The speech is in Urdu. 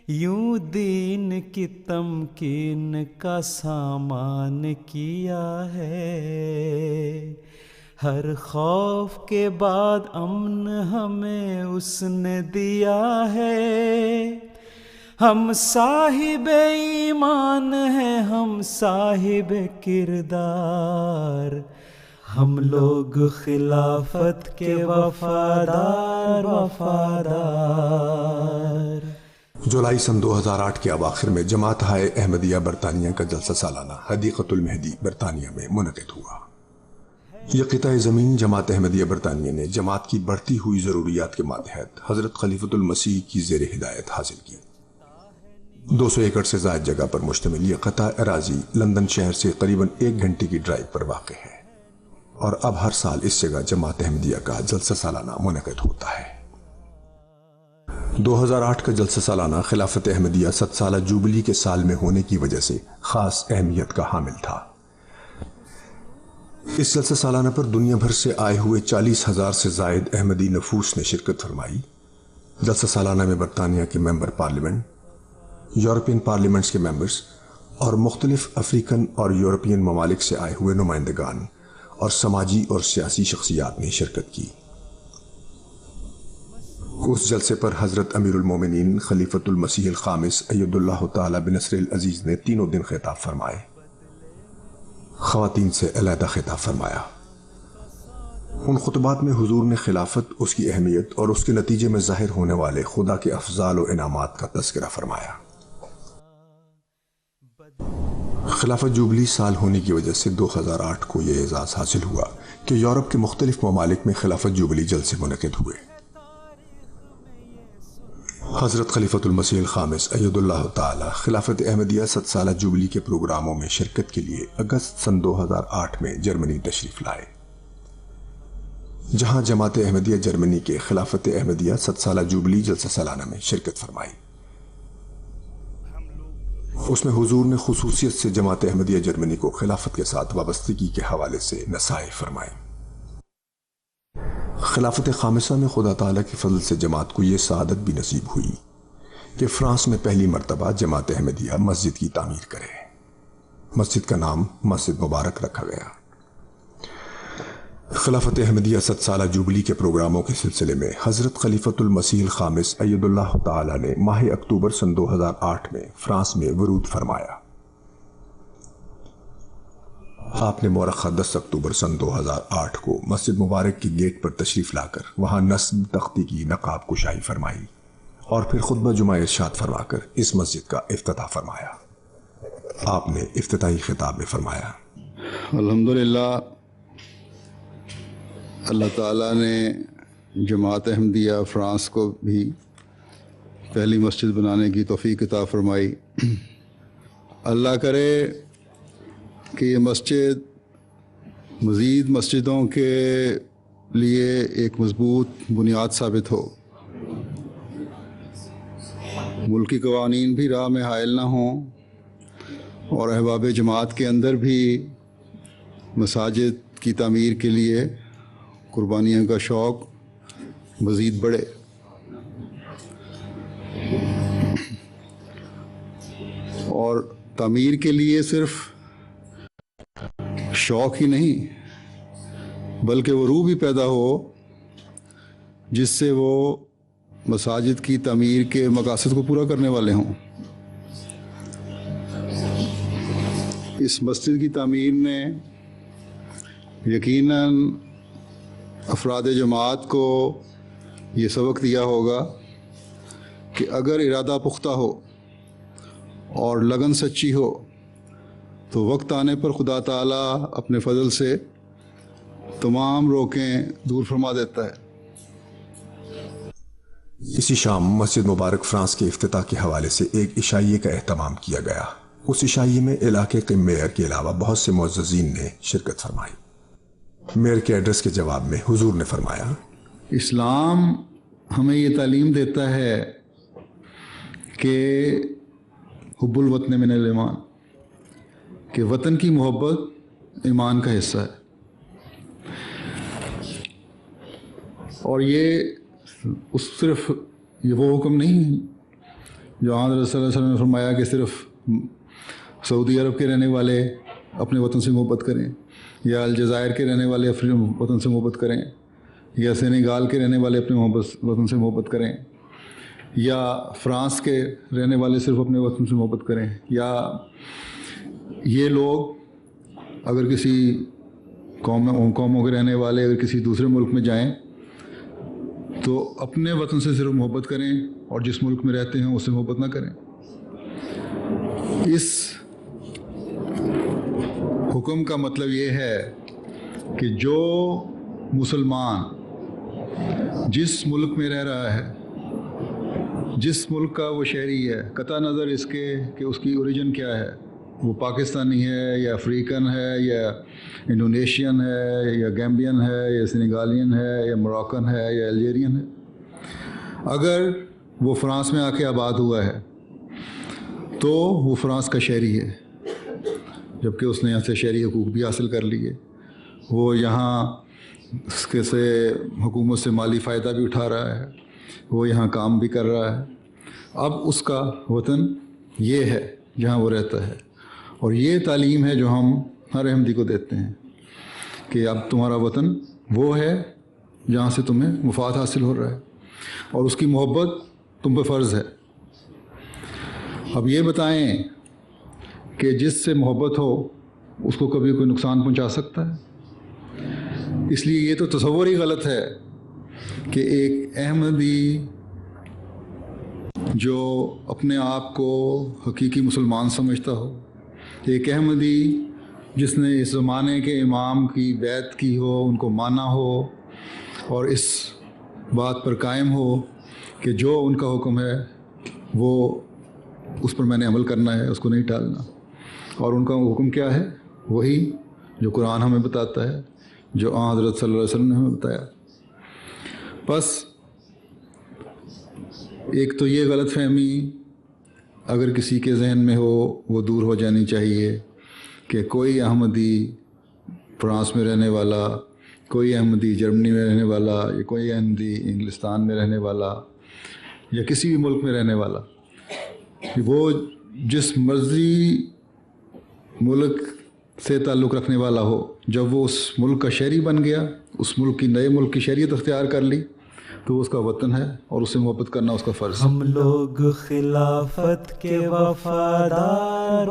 یوں دین کی تمکین کا سامان کیا ہے، ہر خوف کے بعد امن ہمیں اس نے دیا ہے، ہم صاحب ایمان ہیں، ہم صاحب کردار، ہم لوگ خلافت کے وفادار وفادار۔ جولائی سن 2008 کے اواخر میں جماعت احمدیہ برطانیہ کا جلسہ سالانہ حدیقۃ المہدی برطانیہ میں منعقد ہوا۔ یہ قطع زمین جماعت احمدیہ برطانیہ نے جماعت کی بڑھتی ہوئی ضروریات کے ماتحت حضرت خلیفۃ المسیح کی زیر ہدایت حاصل کی۔ 200 ایکڑ سے زائد جگہ پر مشتمل یہ قطع اراضی لندن شہر سے قریباً 1 گھنٹے کی ڈرائیو پر واقع ہے، اور اب ہر سال اس جگہ جماعت احمدیہ کا جلسہ سالانہ منعقد ہوتا ہے۔ 2008 کا جلسہ سالانہ خلافت احمدیہ 7 سالہ جوبلی کے سال میں ہونے کی وجہ سے خاص اہمیت کا حامل تھا۔ اس جلسہ سالانہ پر دنیا بھر سے آئے ہوئے 40,000 سے زائد احمدی نفوس نے شرکت فرمائی۔ جلسہ سالانہ میں برطانیہ کے ممبر پارلیمنٹ، یورپین پارلیمنٹس کے ممبرز اور مختلف افریقن اور یورپین ممالک سے آئے ہوئے نمائندگان اور سماجی اور سیاسی شخصیات نے شرکت کی۔ اس جلسے پر حضرت امیر المومنین خلیفۃ المسیح الخامس اید اللہ تعالی بنصر العزیز نے 3 دن خطاب فرمائے۔ خواتین سے علیحدہ خطاب فرمایا۔ ان خطبات میں حضور نے خلافت، اس کی اہمیت اور اس کے نتیجے میں ظاہر ہونے والے خدا کے افضال و انعامات کا تذکرہ فرمایا۔ خلافت جوبلی سال ہونے کی وجہ سے 2008 کو یہ اعزاز حاصل ہوا کہ یورپ کے مختلف ممالک میں خلافت جوبلی جلسے منعقد ہوئے۔ حضرت خلیفۃ المسیح الخامس اید اللہ تعالی خلافت احمدیہ 7 سالہ جوبلی کے پروگراموں میں شرکت کے لیے اگست سن 2008 میں جرمنی تشریف لائے، جہاں جماعت احمدیہ جرمنی کے خلافت احمدیہ 7 سالہ جوبلی جلسہ سالانہ میں شرکت فرمائی۔ اس میں حضور نے خصوصیت سے جماعت احمدیہ جرمنی کو خلافت کے ساتھ وابستگی کے حوالے سے نصائح فرمائے۔ خلافت خامسہ میں خدا تعالیٰ کے فضل سے جماعت کو یہ سعادت بھی نصیب ہوئی کہ فرانس میں پہلی مرتبہ جماعت احمدیہ مسجد کی تعمیر کرے۔ مسجد کا نام مسجد مبارک رکھا گیا۔ خلافت احمدیہ 7 سالہ جوبلی کے پروگراموں کے سلسلے میں حضرت خلیفۃ المسیح الخامس اید اللہ تعالی نے ماہ اکتوبر سن 2008 میں فرانس میں ورود فرمایا۔ آپ نے مورخہ 10 اکتوبر سن 2008 کو مسجد مبارک کے گیٹ پر تشریف لا کر وہاں نصب تختی کی نقاب کشائی فرمائی اور پھر خطبہ جمعہ ارشاد فرما کر اس مسجد کا افتتاح فرمایا۔ آپ نے افتتاحی خطاب میں فرمایا، الحمدللہ اللہ تعالیٰ نے جماعت احمدیہ فرانس کو بھی پہلی مسجد بنانے کی توفیق عطا فرمائی۔ اللہ کرے کہ یہ مسجد مزید مسجدوں کے لیے ایک مضبوط بنیاد ثابت ہو، ملکی قوانین بھی راہ میں حائل نہ ہوں اور احباب جماعت کے اندر بھی مساجد کی تعمیر کے لیے قربانیوں کا شوق مزید بڑھے۔ اور تعمیر کے لیے صرف شوق ہی نہیں بلکہ وہ روح بھی پیدا ہو جس سے وہ مساجد کی تعمیر کے مقاصد کو پورا کرنے والے ہوں۔ اس مسجد کی تعمیر نے یقیناً افراد جماعت کو یہ سبق دیا ہوگا کہ اگر ارادہ پختہ ہو اور لگن سچی ہو تو وقت آنے پر خدا تعالیٰ اپنے فضل سے تمام روکیں دور فرما دیتا ہے۔ اسی شام مسجد مبارک فرانس کے افتتاح کے حوالے سے ایک عشائیے کا اہتمام کیا گیا۔ اس عشائیے میں علاقے کے میئر کے علاوہ بہت سے معززین نے شرکت فرمائی۔ میئر کے ایڈریس کے جواب میں حضور نے فرمایا، اسلام ہمیں یہ تعلیم دیتا ہے کہ حب الوطن من الایمان، کہ وطن کی محبت ایمان کا حصہ ہے، اور یہ صرف یہ وہ حکم نہیں جو حضرت صلی اللہ علیہ وسلم نے فرمایا کہ صرف سعودی عرب کے رہنے والے اپنے وطن سے محبت کریں، یا الجزائر کے رہنے والے اپنے وطن سے محبت کریں، یا سینیگال کے رہنے والے اپنے وطن سے محبت کریں، یا فرانس کے رہنے والے صرف اپنے وطن سے محبت کریں، یا یہ لوگ اگر کسی قوموں کے رہنے والے اگر کسی دوسرے ملک میں جائیں تو اپنے وطن سے صرف محبت کریں اور جس ملک میں رہتے ہیں اس سے محبت نہ کریں۔ اس حکم کا مطلب یہ ہے کہ جو مسلمان جس ملک میں رہ رہا ہے، جس ملک کا وہ شہری ہے، قطع نظر اس کے کہ اس کی اوریجن کیا ہے، وہ پاکستانی ہے یا افریقن ہے یا انڈونیشین ہے یا گیمبین ہے یا سینیگالین ہے یا موراکن ہے یا الجیرین ہے، اگر وہ فرانس میں آ کے آباد ہوا ہے تو وہ فرانس کا شہری ہے، جبکہ اس نے یہاں سے شہری حقوق بھی حاصل کر لیے، وہ یہاں اس کے سے حکومت سے مالی فائدہ بھی اٹھا رہا ہے، وہ یہاں کام بھی کر رہا ہے۔ اب اس کا وطن یہ ہے جہاں وہ رہتا ہے، اور یہ تعلیم ہے جو ہم ہر احمدی کو دیتے ہیں کہ اب تمہارا وطن وہ ہے جہاں سے تمہیں مفاد حاصل ہو رہا ہے اور اس کی محبت تم پہ فرض ہے۔ اب یہ بتائیں کہ جس سے محبت ہو اس کو کبھی کوئی نقصان پہنچا سکتا ہے؟ اس لیے یہ تو تصور ہی غلط ہے کہ ایک احمدی جو اپنے آپ کو حقیقی مسلمان سمجھتا ہو، ایک احمدی جس نے اس زمانے کے امام کی بیعت کی ہو، ان کو مانا ہو اور اس بات پر قائم ہو کہ جو ان کا حکم ہے وہ اس پر میں نے عمل کرنا ہے، اس کو نہیں ٹالنا، اور ان کا حکم کیا ہے؟ وہی جو قرآن ہمیں بتاتا ہے، جو حضرت صلی اللہ علیہ وسلم نے ہمیں بتایا۔ بس ایک تو یہ غلط فہمی اگر کسی کے ذہن میں ہو وہ دور ہو جانی چاہیے کہ کوئی احمدی فرانس میں رہنے والا، کوئی احمدی جرمنی میں رہنے والا، یا کوئی احمدی انگلستان میں رہنے والا یا کسی بھی ملک میں رہنے والا، وہ جس مرضی ملک سے تعلق رکھنے والا ہو، جب وہ اس ملک کا شہری بن گیا، اس ملک کی نئے ملک کی شہریت اختیار کر لی، تو اس کا وطن ہے اور اس سے محبت کرنا اس کا فرض ہے۔ ہم لوگ خلافت کے وفادار